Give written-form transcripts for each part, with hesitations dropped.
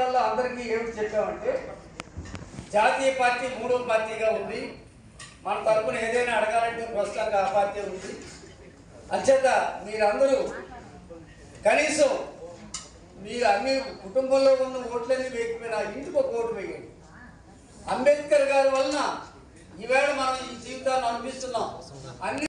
చెప్పడంలో అందరికీ ఏమిటి చెప్పామంటే జాతీయ పార్టీ మూడో పార్టీగా ఉంది. మన తరపున ఏదైనా అడగాలంటే ప్రస్తుతానికి ఆ పార్టీ ఉంది. అంచేత మీరందరూ కనీసం మీ అన్ని కుటుంబంలో ఉన్న ఓట్లన్నీ వేయకపోయినా ఇంటికి ఒక ఓటు వేయండి. అంబేద్కర్ గారి వలన ఈవేళ మనం ఈ జీవితాన్ని అనిపిస్తున్నాం. అన్ని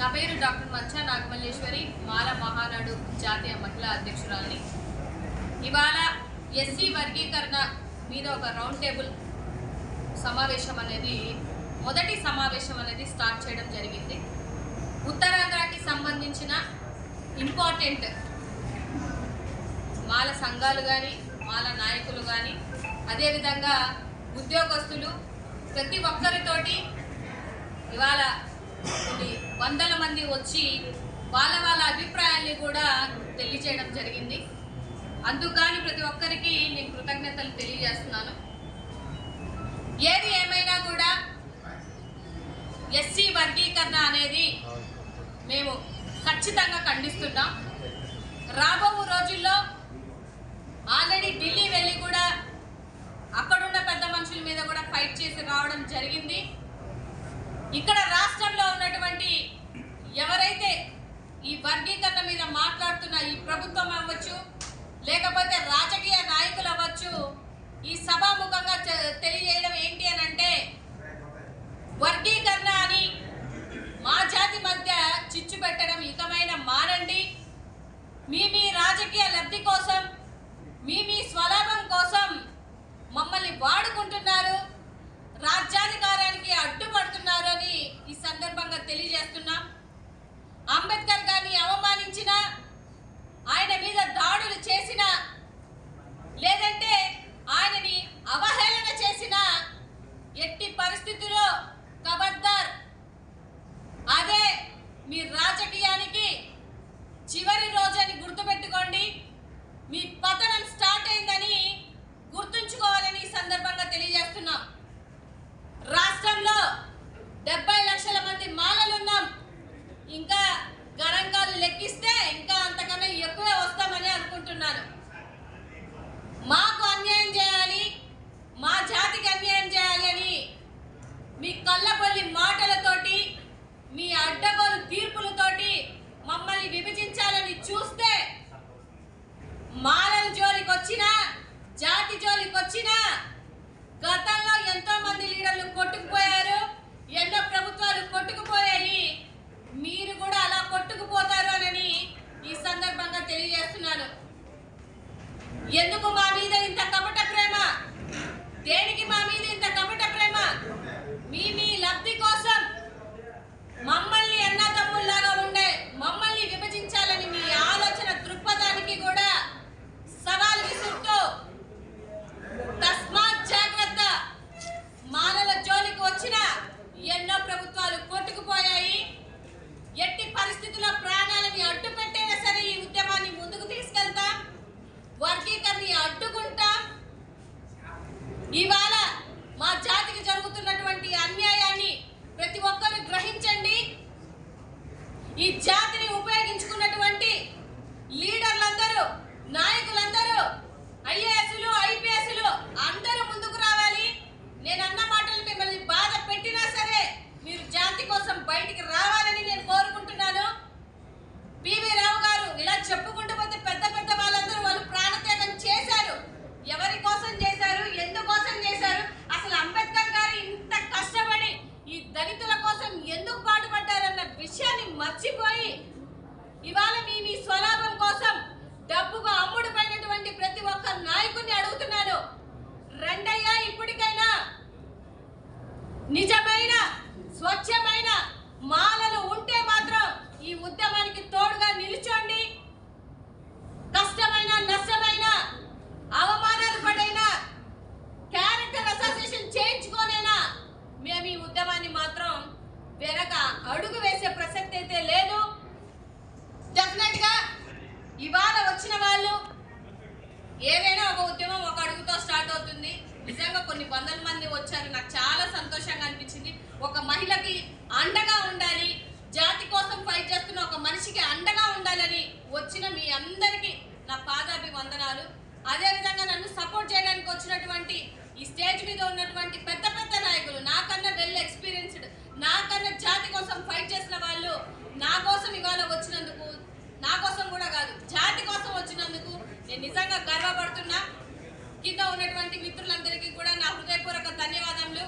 నా పేరు డాక్టర్ మంచా నాగమల్లేశ్వరి, మాల మహానాడు జాతీయ మహిళా అధ్యక్షురాలిని. ఇవాళ ఎస్సీ వర్గీకరణ మీద ఒక రౌండ్ టేబుల్ సమావేశం అనేది మొదటి సమావేశం అనేది స్టార్ట్ చేయడం జరిగింది. ఉత్తరాంధ్రకి సంబంధించిన ఇంపార్టెంట్ మాల సంఘాలు కానీ మాల నాయకులు కానీ అదేవిధంగా ఉద్యోగస్తులు ప్రతి ఒక్కరితోటి ఇవాళ కొన్ని వందల మంది వచ్చి వాళ్ళ అభిప్రాయాన్ని కూడా తెలియజేయడం జరిగింది. అందుకని ప్రతి ఒక్కరికి నేను కృతజ్ఞతలు తెలియజేస్తున్నాను. ఏది ఏమైనా కూడా ఎస్సీ వర్గీకరణ అనేది మేము ఖచ్చితంగా ఖండిస్తున్నాం. రాబో రోజుల్లో ఆల్రెడీ ఢిల్లీ వెళ్ళి కూడా అక్కడున్న పెద్ద మనుషుల మీద కూడా ఫైట్ చేసి రావడం జరిగింది. ఇక్కడ రాష్ట్రంలో ఉన్నటువంటి ఎవరైతే ఈ వర్గీకరణ మీద మాట్లాడుతున్న ఈ ప్రభుత్వం అవ్వచ్చు, లేకపోతే రాజకీయ నాయకులు అవ్వచ్చు, ఈ సభాముఖంగా తెలియజేయడం ఏంటి అని అంటే, వర్గీకరణ అని మా జాతి మధ్య చిచ్చు పెట్టడం ఇకమైన మానండి. మీ రాజకీయ లబ్ధి కోసం, మీ స్వలాభం కోసం మమ్మల్ని వాడుకుంటున్నారు, రాజ్యాధికారానికి అడ్డుపడుతున్నారు అని ఈ సందర్భంగా తెలియజేస్తున్నాం. అంబేద్కర్ గారిని అవమానించిన, ఆయన మీద దాడులు చేసిన, లేదంటే ఆయనని అవహేళన చేసిన ఎట్టి పరిస్థితుల్లో ఖబర్దార్, అదే మీ రాజకీయానికి చివరి రోజని గుర్తుపెట్టుకోండి. మీ పతనం స్టార్ట్ అయిందని గుర్తుంచుకోవాలని ఈ సందర్భంగా తెలియజేస్తున్నాం. రాష్ట్రంలో 70 లక్షల మంది మాలలున్నాం. ఇంకా గణాంకాలు లెక్కిస్తే ఇంకా అంతకన్నా ఎక్కువే వస్తామని అనుకుంటున్నాను. మాకు అన్యాయం చేయాలి, మా జాతికి అన్యాయం చేయాలి అని మీ కళ్ళబొల్లి మాటలతోటి, మీ అడ్డగోలు తీర్పులతోటి మమ్మల్ని విభజించాలని చూస్తే, మాలల జోలికి వచ్చినా, జాతి జోలికి వచ్చినా, గతంలో ఎంతో మంది లీడర్లు కొట్టుకుపోయారు, ఎన్నో ప్రభుత్వాలు కొట్టుకుపోయాయి, మీరు కూడా అలా కొట్టుకుపోతారు అని ఈ సందర్భంగా తెలియజేస్తున్నాను. ఎందుకు మా మీద ఇంత కపట ప్రేమ? దేనికి మా మీద ఇంత కపట ప్రేమ? మీ లబ్ధి కోసం మమ్మల్ని అన్నదమ్ముల్లాగా ఉండే మమ్మల్ని విభజించాలని మీ ఆలోచన దృక్పథానికి కూడా సవాల్ విసురుతూ, తస్మాత్ జాగ్రత్త, మానవ జోలికి వచ్చిన ఎన్నో ప్రభుత్వాలు కొట్టుకుపోయాయి. ఎట్టి పరిస్థితుల్లో ప్రాణాలని అడ్డు పెట్టైనా సరే ఈ ఉద్యమాన్ని ముందుకు తీసుకెళ్తాం, వర్గీకరణ అడ్డుకుంటాం. ఇవాళ మా జాతికి జరుగుతున్నటువంటి అన్యాయాన్ని ప్రతి ఒక్కరు గ్రహించండి. ఈ జాతిని ఉపయోగించుకున్నటువంటి లీడర్లందరూ, నాయకులందరూ, ఐఏఎస్లు, ఐపీఎస్లు అందరూ ముందుకు రావాలి. నేను అన్న మాటలు మిమ్మల్ని బాధ పెట్టినా సరే మీరు జాతి కోసం బయటికి రావాలని నేను కోరుకుంటున్నాను. పివి రావు గారు ఇలా చెప్పుకుంటూ పోతే పెద్ద వాళ్ళందరూ వాళ్ళు ప్రాణత్యాగం చేశారు. ఎవరి కోసం చేశారు, ఎందుకోసం చేశారు నిజమైన స్వచ్ఛమైన మాలలు ఉంటే మాత్రం ఈ ఉద్యమానికి తోడుగా నిలుచోండి. కష్టమైన నష్టమైన అవమానాలు పడైనా క్యారెక్టర్ అసోసియేషన్ చేయించుకోనైనా మేము ఈ ఉద్యమాన్ని మాత్రం వెనక అడుగు వేసే ప్రసక్తి అయితే లేదు. డెఫినెట్ గా ఇవాళ వచ్చిన వాళ్ళు ఏదైనా ఒక ఉద్యమం ఒక అడుగుతో స్టార్ట్ అవుతుంది. నిజంగా కొన్ని వందల మంది వచ్చారు, నాకు చాలా సంతోషంగా అనిపించింది. ఒక మహిళకి అండగా ఉండాలి, జాతి కోసం ఫైట్ చేస్తున్న ఒక మనిషికి అండగా ఉండాలని వచ్చిన మీ అందరికీ నా పాదాభివందనాలు. అదేవిధంగా నన్ను సపోర్ట్ చేయడానికి వచ్చినటువంటి ఈ స్టేజ్ మీద ఉన్నటువంటి పెద్ద పెద్ద నాయకులు, నాకన్నా వెల్ ఎక్స్పీరియన్స్డ్, నాకన్నా జాతి కోసం ఫైట్ చేసిన వాళ్ళు నా కోసం ఇవాళ వచ్చినందుకు, నా కోసం కూడా కాదు జాతి కోసం వచ్చినందుకు నేను నిజంగా గర్వపడుతున్నా. కింద ఉన్నటువంటి మిత్రులందరికీ కూడా నా హృదయపూర్వక ధన్యవాదములు.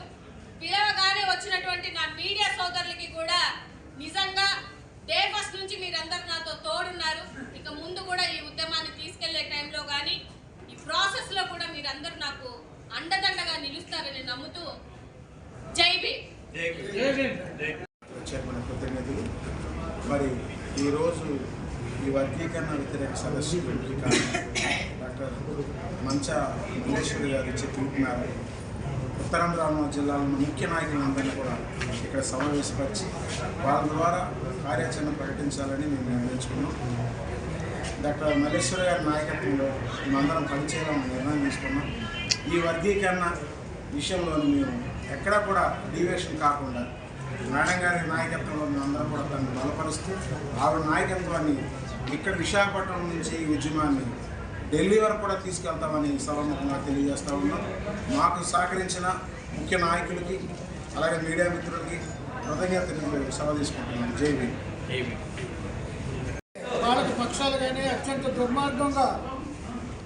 పిలవగానే వచ్చినటువంటి నా మీడియా సోదరులకి కూడా నిజంగా డే ఫస్ట్ నుంచి మీరందరూ నాతో తోడున్నారు. ఇక ముందు కూడా ఈ ఉద్యమాన్ని తీసుకెళ్లే టైంలో కానీ ఈ ప్రాసెస్ లో కూడా మీరందరూ నాకు అండదండగా నిలుస్తారని నమ్ముతూ జై భీమ్. చైర్మన్ ప్రతినిధులు, మరి ఈరోజు ఈ వర్గీకరణ వ్యతిరేక సదస్సు డాక్టర్ మంచా మల్లేశ్వరి గారు ఇచ్చే పిలుపు మేరకు ఉత్తరాంధ్ర జిల్లాలోని ముఖ్య నాయకులందరినీ కూడా ఇక్కడ సమావేశపరిచి వాళ్ళ ద్వారా కార్యాచరణ ప్రకటించాలని మేము నిర్ణయించుకున్నాం. డాక్టర్ మల్లేశ్వరి గారి నాయకత్వంలో మేమందరం పనిచేయాలని నిర్ణయం తీసుకున్నాం. ఈ వర్గీకరణ విషయంలోని మేము ఎక్కడా కూడా డీవియేషన్ కాకుండా మేడం గారి నాయకత్వంలో మేమందరం కూడా దాన్ని బలపరుస్తూ ఆవిడ నాయకత్వాన్ని ఇక్కడ విశాఖపట్నం నుంచి ఈ ఉద్యమాన్ని ఢిల్లీ వరకు కూడా తీసుకెళ్తామని సభముఖంగా తెలియజేస్తూ ఉన్నాం. మాకు సహకరించిన ముఖ్య నాయకులకి అలాగే మీడియా మిత్రులకి కృతజ్ఞతలు సభ తీసుకుంటున్నాం. జై భీమ్. భారత పక్షాలు కానీ అత్యంత దుర్మార్గంగా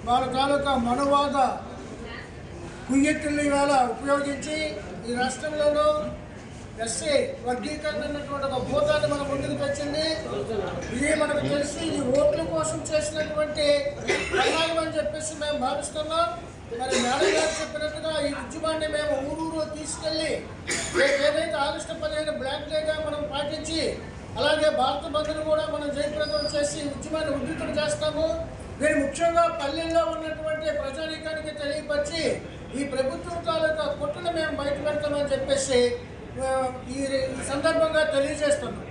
వాళ్ళ తాలూకా మనువాద కుయ్యెత్తుల్ని ఇవాళ ఉపయోగించి ఈ రాష్ట్రంలోనూ ఎస్సీ వర్గీకరణ అన్నటువంటి ఒక భూతాన్ని మన ముందుకు తెచ్చింది. ఇది మనకు తెలిసి ఇది ఓట్ల కోసం చేసినటువంటి ప్రణాళిక అని చెప్పేసి మేము భావిస్తున్నాం. మరి మేడం గారు చెప్పినట్టుగా ఈ ఉద్యమాన్ని మేము ఊరూరు తీసుకెళ్ళి ఏదైతే ఆగస్టు 15 బ్లాక్ డేగా మనం పాటించి అలాగే భారత బంద్ను కూడా మనం జయప్రదం చేసి ఉద్యమాన్ని ఉధృతం చేస్తాము. దీని ముఖ్యంగా పల్లెల్లో ఉన్నటువంటి ప్రజానీకానికి తెలియపరిచి ఈ ప్రభుత్వం తాలూకా కుట్రను మేము బయట పెడతామని చెప్పేసి ఈ సందర్భంగా తెలియజేస్తున్నాం.